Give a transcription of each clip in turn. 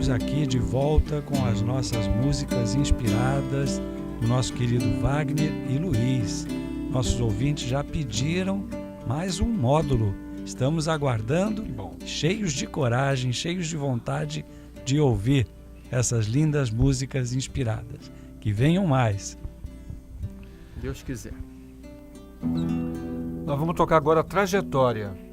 estamos aqui de volta com as nossas músicas inspiradas do nosso querido Wagner e Luiz. Nossos ouvintes já pediram mais um módulo. Estamos aguardando, cheios de coragem, cheios de vontade de ouvir essas lindas músicas inspiradas. Que venham mais. Deus quiser. Nós vamos tocar agora a Trajetória.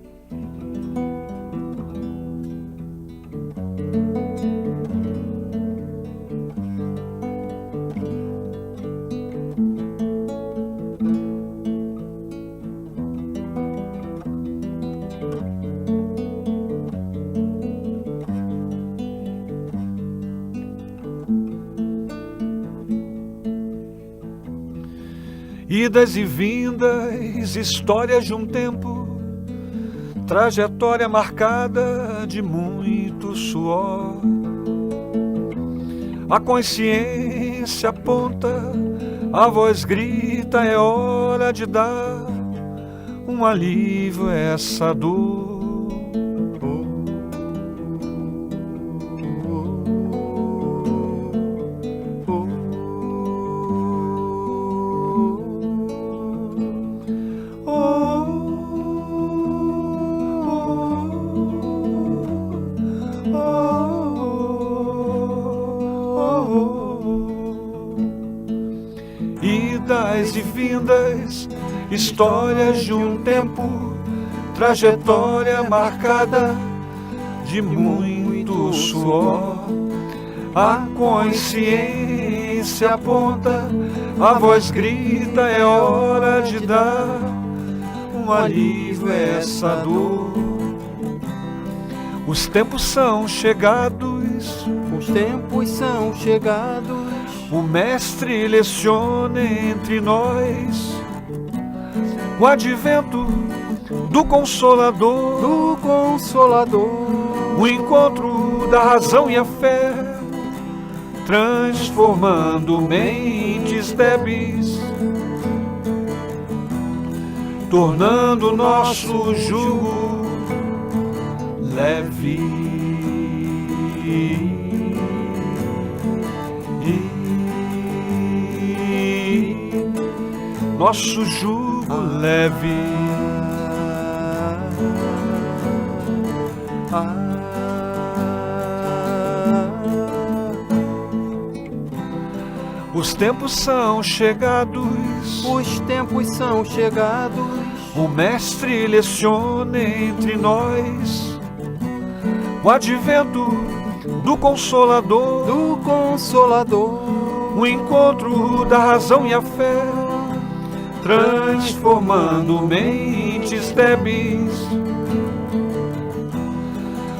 Idas e vindas, histórias de um tempo, trajetória marcada de muito suor. A consciência aponta, a voz grita, é hora de dar um alívio a essa dor. Idas e vindas, histórias de um tempo, trajetória marcada de muito suor. A consciência aponta, a voz grita, é hora de dar um alívio a essa dor. Os tempos são chegados, os tempos são chegados. O mestre leciona entre nós o advento do Consolador, o encontro da razão e a fé, transformando mentes débeis, tornando o nosso jugo leve. Nosso jugo leve. Os tempos são chegados, os tempos são chegados. O mestre leciona entre nós o advento do Consolador, o encontro da razão e a fé, transformando mentes débeis,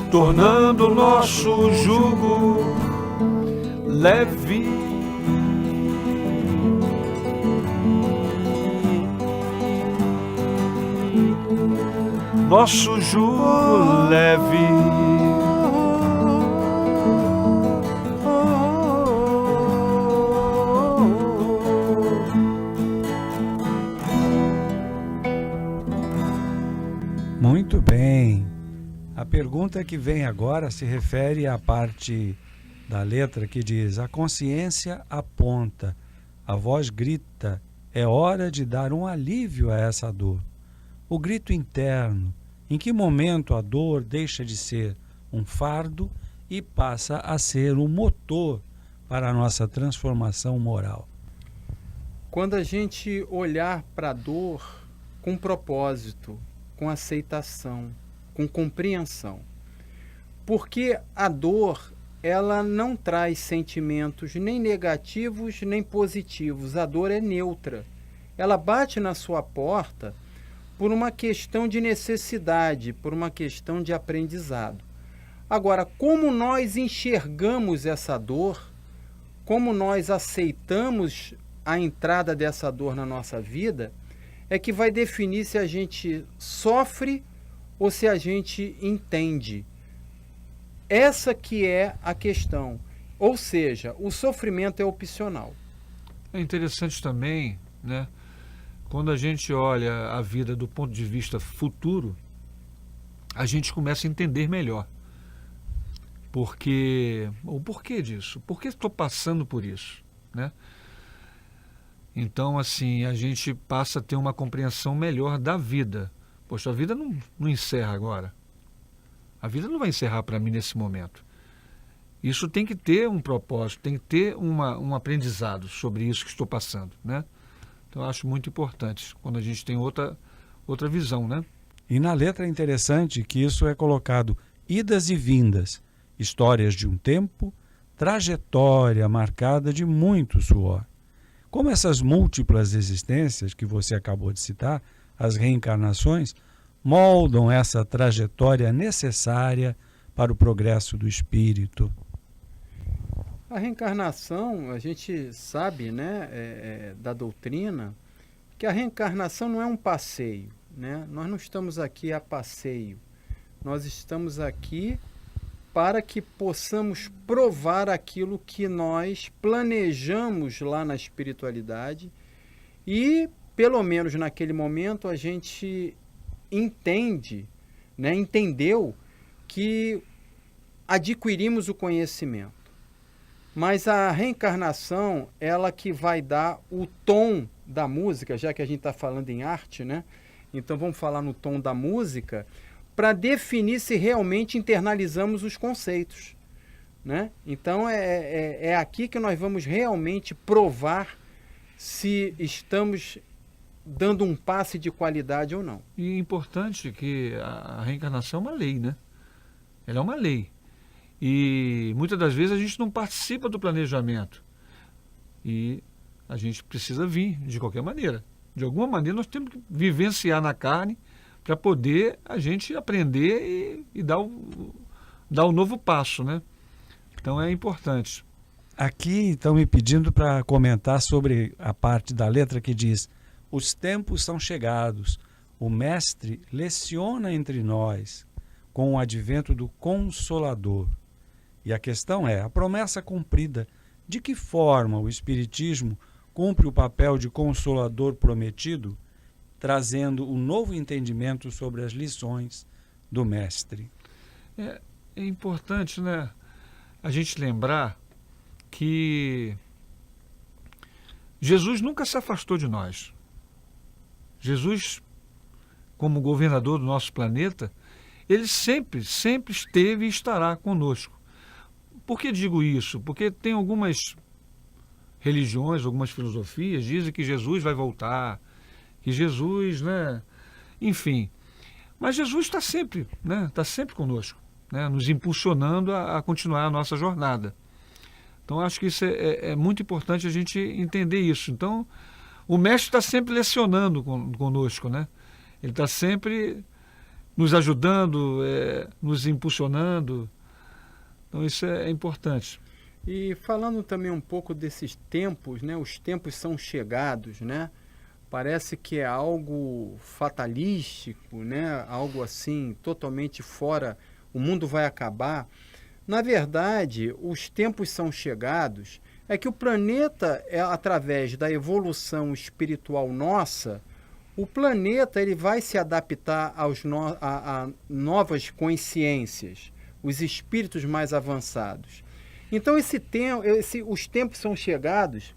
tornando o nosso jugo leve. Nosso jugo leve. Muito bem. A pergunta que vem agora se refere à parte da letra que diz: a consciência aponta, a voz grita, é hora de dar um alívio a essa dor. O grito interno, em que momento a dor deixa de ser um fardo e passa a ser um motor para a nossa transformação moral? Quando a gente olhar para a dor com propósito, com aceitação, com compreensão. Porque a dor, ela não traz sentimentos nem negativos nem positivos. A dor é neutra. Ela bate na sua porta por uma questão de necessidade, por uma questão de aprendizado. Agora, como nós enxergamos essa dor, como nós aceitamos a entrada dessa dor na nossa vida, é que vai definir se a gente sofre ou se a gente entende. Essa que é a questão. Ou seja, o sofrimento é opcional. É interessante também, né? Quando a gente olha a vida do ponto de vista futuro, a gente começa a entender melhor. Porque o porquê disso? Por que estou passando por isso, né? Então, assim, a gente passa a ter uma compreensão melhor da vida. Poxa, a vida não encerra agora. A vida não vai encerrar para mim nesse momento. Isso tem que ter um propósito, tem que ter um aprendizado sobre isso que estou passando, né? Então, eu acho muito importante quando a gente tem outra visão, né? E na letra é interessante que isso é colocado idas e vindas, histórias de um tempo, trajetória marcada de muito suor. Como essas múltiplas existências que você acabou de citar, as reencarnações, moldam essa trajetória necessária para o progresso do espírito. A reencarnação, a gente sabe, né, da doutrina, que a reencarnação não é um passeio, né? Nós não estamos aqui a passeio. Nós estamos aqui para que possamos provar aquilo que nós planejamos lá na espiritualidade e, pelo menos naquele momento, a gente entende, né, entendeu que adquirimos o conhecimento. Mas a reencarnação, ela que vai dar o tom da música, já que a gente está falando em arte, né? Então vamos falar no tom da música, para definir se realmente internalizamos os conceitos, né? Então é aqui que nós vamos realmente provar se estamos dando um passe de qualidade ou não. E é importante que a reencarnação é uma lei, né? Ela é uma lei. E muitas das vezes a gente não participa do planejamento. E a gente precisa vir de qualquer maneira. De alguma maneira nós temos que vivenciar na carne para poder a gente aprender e dar o novo passo, né? Então é importante. Aqui estão me pedindo para comentar sobre a parte da letra que diz: os tempos são chegados, o Mestre leciona entre nós com o advento do Consolador. E a questão é, a promessa cumprida, de que forma o Espiritismo cumpre o papel de Consolador prometido, trazendo um novo entendimento sobre as lições do Mestre? É importante, né, a gente lembrar que Jesus nunca se afastou de nós. Jesus, como governador do nosso planeta, ele sempre esteve e estará conosco. Por que digo isso? Porque tem algumas religiões, algumas filosofias dizem que Jesus vai voltar, que Jesus, né, enfim. Mas Jesus está sempre, né, está sempre conosco, né, nos impulsionando a continuar a nossa jornada. Então acho que isso é muito importante a gente entender isso. Então o Mestre está sempre lecionando conosco, né? Ele está sempre nos ajudando, nos impulsionando. Então isso é importante. E falando também um pouco desses tempos, né? Os tempos são chegados, né? Parece que é algo fatalístico, né? Algo assim totalmente fora, o mundo vai acabar. Na verdade, os tempos são chegados, é que o planeta, através da evolução espiritual nossa, o planeta ele vai se adaptar a novas consciências, os espíritos mais avançados. Então os tempos são chegados,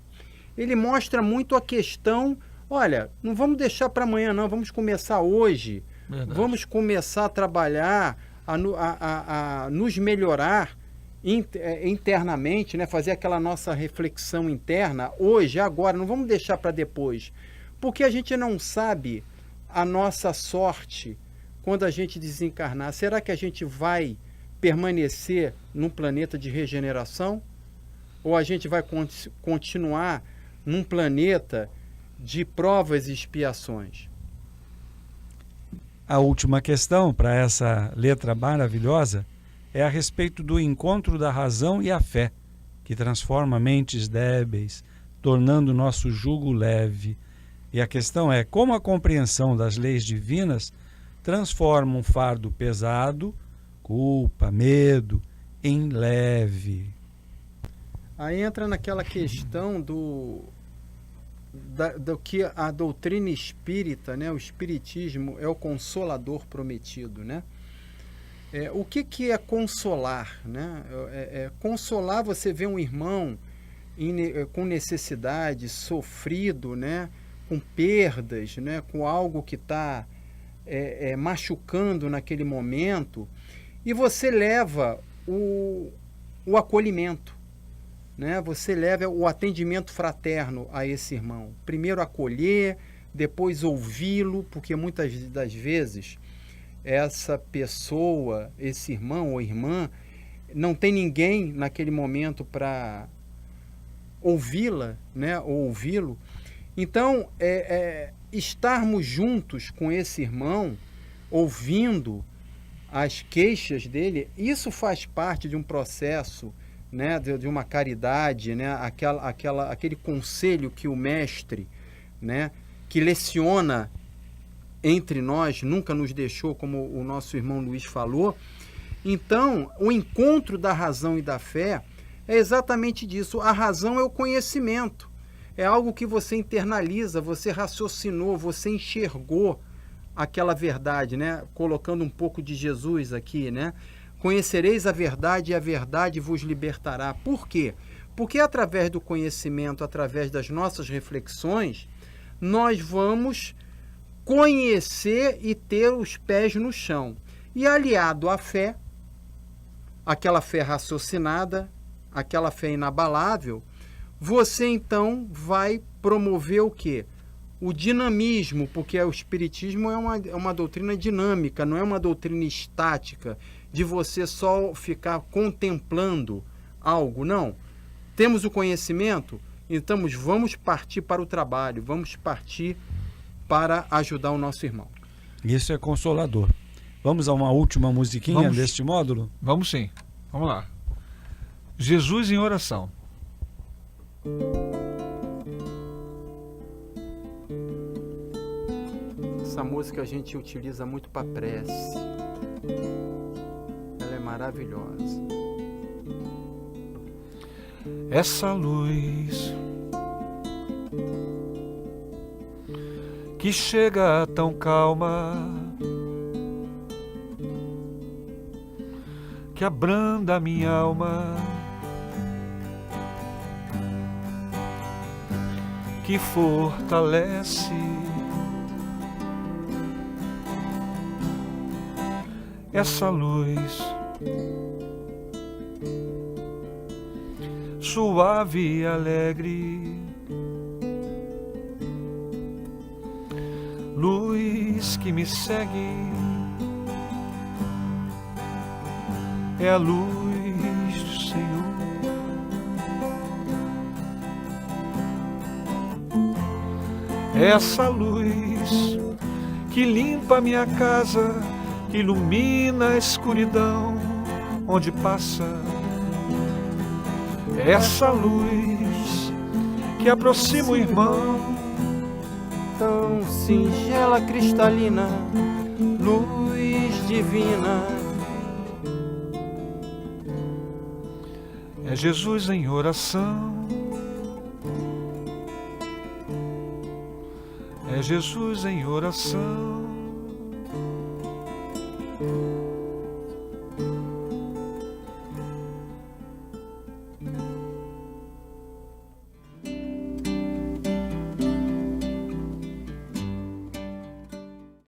ele mostra muito a questão, olha, não vamos deixar para amanhã não, vamos começar hoje, Verdade. Vamos começar a trabalhar, a nos melhorar internamente, né? Fazer aquela nossa reflexão interna, hoje, agora, não vamos deixar para depois, porque a gente não sabe a nossa sorte quando a gente desencarnar. Será que a gente vai permanecer num planeta de regeneração? Ou a gente vai continuar num planeta de provas e expiações? A última questão para essa letra maravilhosa é a respeito do encontro da razão e a fé, que transforma mentes débeis, tornando nosso jugo leve. E a questão é como a compreensão das leis divinas transforma um fardo pesado, culpa, medo, em leve. Aí entra naquela questão do que a doutrina espírita, né, o espiritismo é o consolador prometido, né? O que é consolar, né? Consolar, você vê um irmão com necessidade, sofrido, né? Com perdas, né? Com algo que está machucando naquele momento, e você leva o acolhimento, né? Você leva o atendimento fraterno a esse irmão. Primeiro acolher, depois ouvi-lo, porque muitas das vezes essa pessoa, esse irmão ou irmã, não tem ninguém naquele momento para ouvi-la, né? Ou ouvi-lo. Então, estarmos juntos com esse irmão, ouvindo as queixas dele, isso faz parte de um processo, né, de uma caridade, né, aquele conselho que o mestre, né, que leciona entre nós, nunca nos deixou, como o nosso irmão Luiz falou. Então, o encontro da razão e da fé é exatamente disso. A razão é o conhecimento, é algo que você internaliza, você raciocinou, você enxergou aquela verdade, né? Colocando um pouco de Jesus aqui, né? Conhecereis a verdade e a verdade vos libertará. Por quê? Porque através do conhecimento, através das nossas reflexões, nós vamos conhecer e ter os pés no chão. E aliado à fé, aquela fé raciocinada, aquela fé inabalável, você então vai promover o quê? O dinamismo, porque o Espiritismo é uma doutrina dinâmica, não é uma doutrina estática, de você só ficar contemplando algo, não. Temos o conhecimento, então vamos partir para o trabalho, vamos partir para ajudar o nosso irmão. Isso é consolador. Vamos a uma última musiquinha deste módulo? Vamos sim, vamos lá. Jesus em oração. Essa música a gente utiliza muito para prece. Ela é maravilhosa. Essa luz que chega tão calma, que abranda minha alma, que fortalece essa luz suave e alegre, luz que me segue, é a luz do Senhor. Essa luz que limpa minha casa, que ilumina a escuridão onde passa. Essa luz que aproxima o irmão, tão singela, cristalina, luz divina. É Jesus em oração, é Jesus em oração.